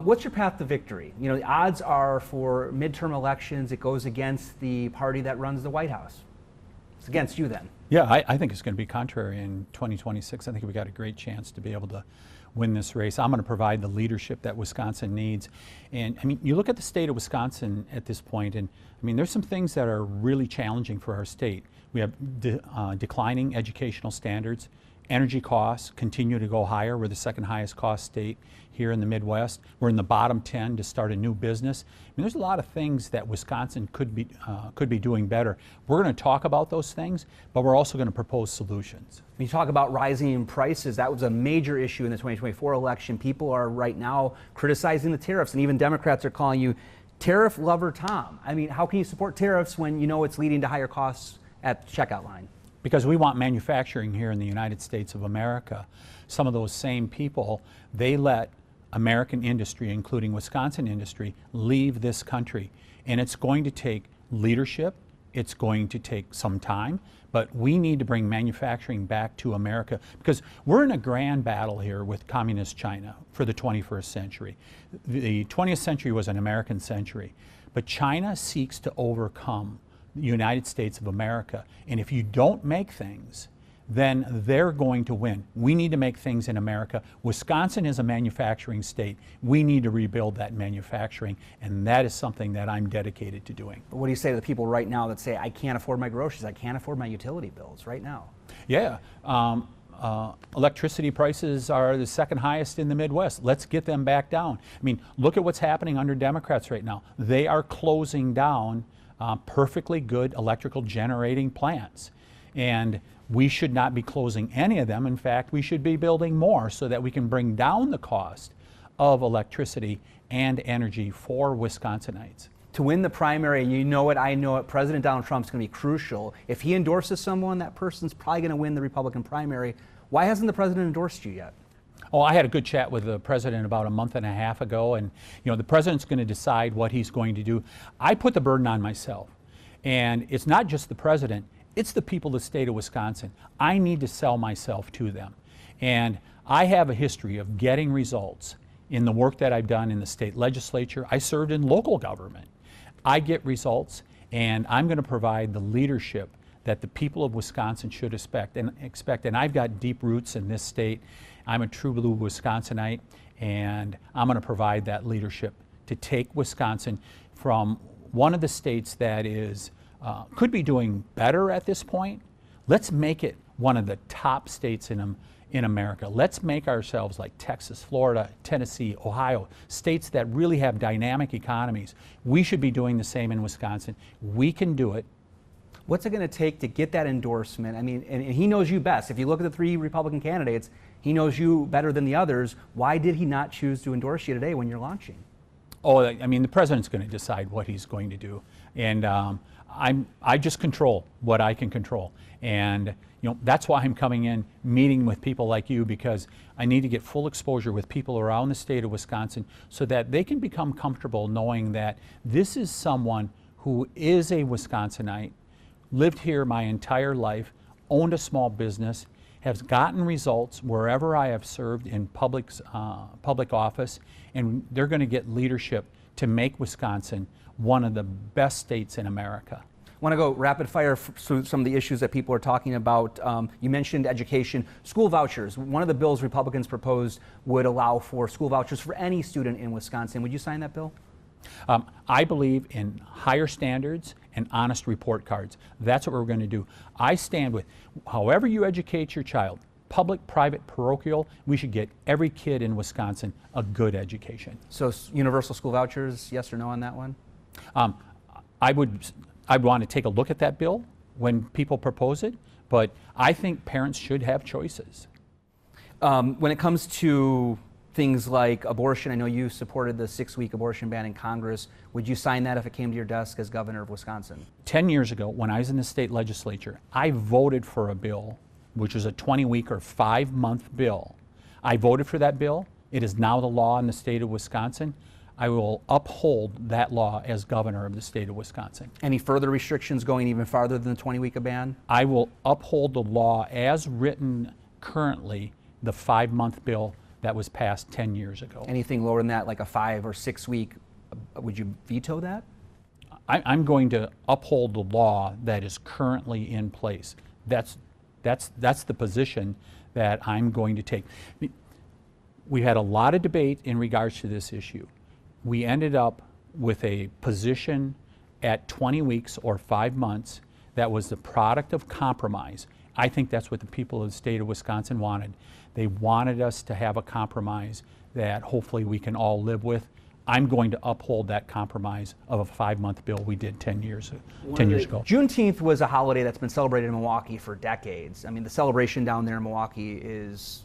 What's your path to victory? You know, the odds are for midterm elections, it goes against the party that runs the White House. It's against you then. Yeah, I think it's going to be contrary in 2026. I think we've got a great chance to be able to win this race. I'm going to provide the leadership that Wisconsin needs. And I mean, you look at the state of Wisconsin at this point, and I mean, there's some things that are really challenging for our state. We have declining educational standards. Energy costs continue to go higher. We're the second highest cost state here in the Midwest. We're in the bottom 10 to start a new business. I mean, there's a lot of things that Wisconsin could be doing better. We're going to talk about those things, but we're also going to propose solutions. When you talk about rising prices, that was a major issue in the 2024 election. People are right now criticizing the tariffs, and even Democrats are calling you tariff lover Tom. I mean, how can you support tariffs when you know it's leading to higher costs at the checkout line? Because we want manufacturing here in the United States of America. Some of those same people, they let American industry, including Wisconsin industry, leave this country. And it's going to take leadership, it's going to take some time, but we need to bring manufacturing back to America because we're in a grand battle here with communist China for the 21st century. The 20th century was an American century, but China seeks to overcome the United States of America. And if you don't make things, then they're going to win. We need to make things in America. Wisconsin is a manufacturing state. We need to rebuild that manufacturing, and that is something that I'm dedicated to doing. But what do you say to the people right now that say, I can't afford my groceries, I can't afford my utility bills right now? Yeah. Electricity prices are the second highest in the Midwest. Let's get them back down. I mean, look at what's happening under Democrats right now. They are closing down perfectly good electrical generating plants. And we should not be closing any of them. In fact, we should be building more so that we can bring down the cost of electricity and energy for Wisconsinites. To win the primary, you know it, I know it, President Donald Trump's going to be crucial. If he endorses someone, that person's probably going to win the Republican primary. Why hasn't the president endorsed you yet? Oh, I had a good chat with the president about a month and a half ago, and you know, the president's going to decide what he's going to do. I put the burden on myself, and it's not just the president, it's the people of the state of Wisconsin. I need to sell myself to them, and I have a history of getting results in the work that I've done in the state legislature. I served in local government. I get results, and I'm going to provide the leadership that the people of Wisconsin should expect. And I've got deep roots in this state. I'm a true blue Wisconsinite, and I'm going to provide that leadership to take Wisconsin from one of the states that is could be doing better at this point. Let's make it one of the top states in America. Let's make ourselves like Texas, Florida, Tennessee, Ohio, states that really have dynamic economies. We should be doing the same in Wisconsin. We can do it. What's it going to take to get that endorsement? I mean, and he knows you best. If you look at the three Republican candidates, he knows you better than the others. Why did he not choose to endorse you today when you're launching? Oh, I mean, the president's going to decide what he's going to do. And I just control what I can control. And you know, that's why I'm coming in, meeting with people like you, because I need to get full exposure with people around the state of Wisconsin so that they can become comfortable knowing that this is someone who is a Wisconsinite, lived here my entire life, owned a small business, has gotten results wherever I have served in public office, and they're going to get leadership to make Wisconsin one of the best states in America. I want to go rapid fire through some of the issues that people are talking about. You mentioned education, school vouchers. One of the bills Republicans proposed would allow for school vouchers for any student in Wisconsin. Would you sign that bill? I believe in higher standards and honest report cards. That's what we're going to do. I stand with, however you educate your child, public, private, parochial, we should get every kid in Wisconsin a good education. So universal school vouchers, yes or no on that one? I'd want to take a look at that bill when people propose it, but I think parents should have choices. When it comes to things like abortion, I know you supported the 6-week abortion ban in Congress. Would you sign that if it came to your desk as governor of Wisconsin? 10 years ago, when I was in the state legislature, I voted for a bill, which was a 20-week or 5-month bill. I voted for that bill. It is now the law in the state of Wisconsin. I will uphold that law as governor of the state of Wisconsin. Any further restrictions going even farther than the 20-week ban? I will uphold the law as written currently, the 5-month bill that was passed 10 years ago. Anything lower than that, like a 5 or 6 week, would you veto that? I'm going to uphold the law that is currently in place. That's the position that I'm going to take. We had a lot of debate in regards to this issue. We ended up with a position at 20 weeks or 5 months that was the product of compromise. I think that's what the people of the state of Wisconsin wanted. They wanted us to have a compromise that hopefully we can all live with. I'm going to uphold that compromise of a 5-month bill we did 10 years ago. Juneteenth was a holiday that's been celebrated in Milwaukee for decades. I mean, the celebration down there in Milwaukee is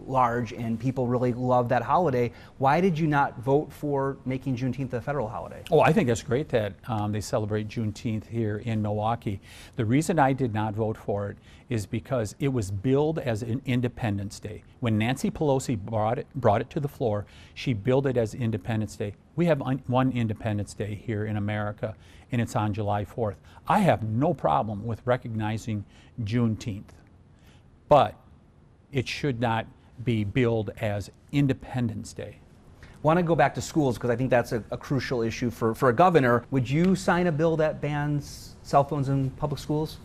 large and people really love that holiday. Why did you not vote for making Juneteenth a federal holiday? Oh, I think that's great that they celebrate Juneteenth here in Milwaukee. The reason I did not vote for it is because it was billed as an Independence Day. When Nancy Pelosi brought it to the floor, she billed it as Independence Day. We have one Independence Day here in America, and it's on July 4th. I have no problem with recognizing Juneteenth, but it should not be billed as Independence Day. I want to go back to schools because I think that's a crucial issue for a governor. Would you sign a bill that bans cell phones in public schools?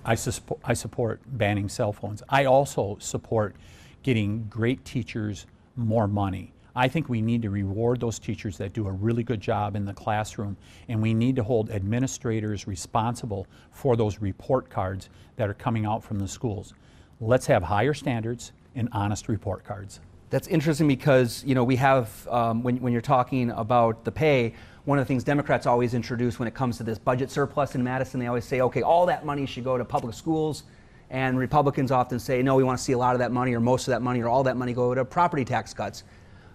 I support banning cell phones. I also support getting great teachers more money. I think we need to reward those teachers that do a really good job in the classroom, and we need to hold administrators responsible for those report cards that are coming out from the schools. Let's have higher standards and honest report cards. That's interesting because, you know, we have, when you're talking about the pay, one of the things Democrats always introduce when it comes to this budget surplus in Madison, they always say, okay, all that money should go to public schools. And Republicans often say, no, we want to see a lot of that money or most of that money or all that money go to property tax cuts.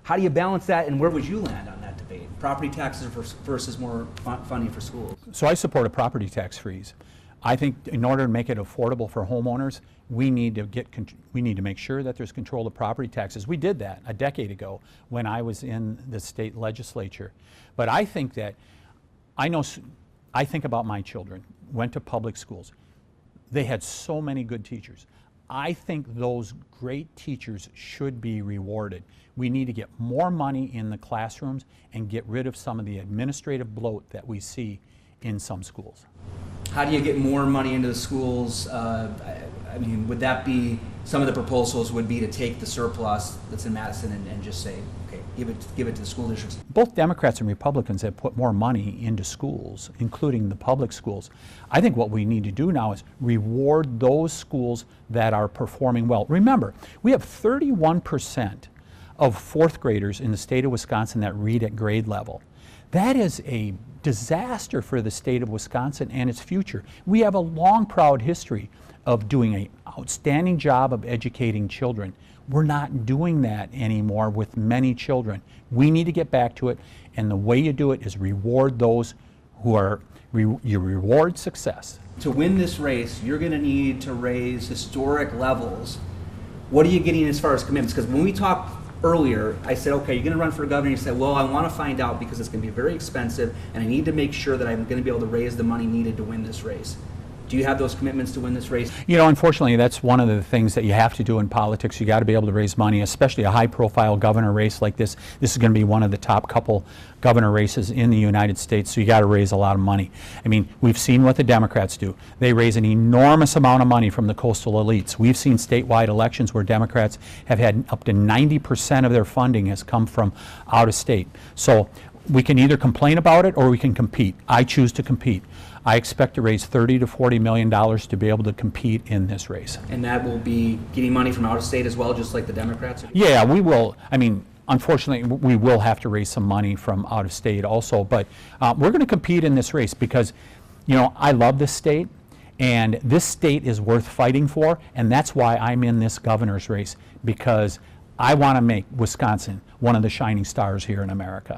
How do you balance that, and where would you land on that debate? Property taxes versus more funding for schools? So I support a property tax freeze. I think in order to make it affordable for homeowners, we need to make sure that there's control of property taxes. We did that a decade ago when I was in the state legislature. But I think that, I think about my children, went to public schools. They had so many good teachers. I think those great teachers should be rewarded. We need to get more money in the classrooms and get rid of some of the administrative bloat that we see in some schools. How do you get more money into the schools? I mean, would that be, some of the proposals would be to take the surplus that's in Madison and just say, okay, give it to the school districts? Both Democrats and Republicans have put more money into schools, including the public schools. I think what we need to do now is reward those schools that are performing well. Remember, we have 31% of fourth graders in the state of Wisconsin that read at grade level. That is a disaster for the state of Wisconsin and its future. We have a long, proud history of doing an outstanding job of educating children. We're not doing that anymore with many children. We need to get back to it, and the way you do it is reward those who are, you reward success. To win this race, you're going to need to raise historic levels. What are you getting as far as commitments? Because when we talked earlier, I said, okay, you're going to run for governor. You said, well, I want to find out because it's going to be very expensive, and I need to make sure that I'm going to be able to raise the money needed to win this race. Do you have those commitments to win this race? You know, unfortunately, that's one of the things that you have to do in politics. You got to be able to raise money, especially a high-profile governor race like this. This is going to be one of the top couple governor races in the United States, so you got to raise a lot of money. I mean, we've seen what the Democrats do. They raise an enormous amount of money from the coastal elites. We've seen statewide elections where Democrats have had up to 90% of their funding has come from out of state. So we can either complain about it or we can compete. I choose to compete. I expect to raise $30 to $40 million to be able to compete in this race. And that will be getting money from out of state as well, just like the Democrats? Yeah, we will. I mean, unfortunately, we will have to raise some money from out of state also, but we're going to compete in this race because, you know, I love this state, and this state is worth fighting for, and that's why I'm in this governor's race, because I want to make Wisconsin one of the shining stars here in America.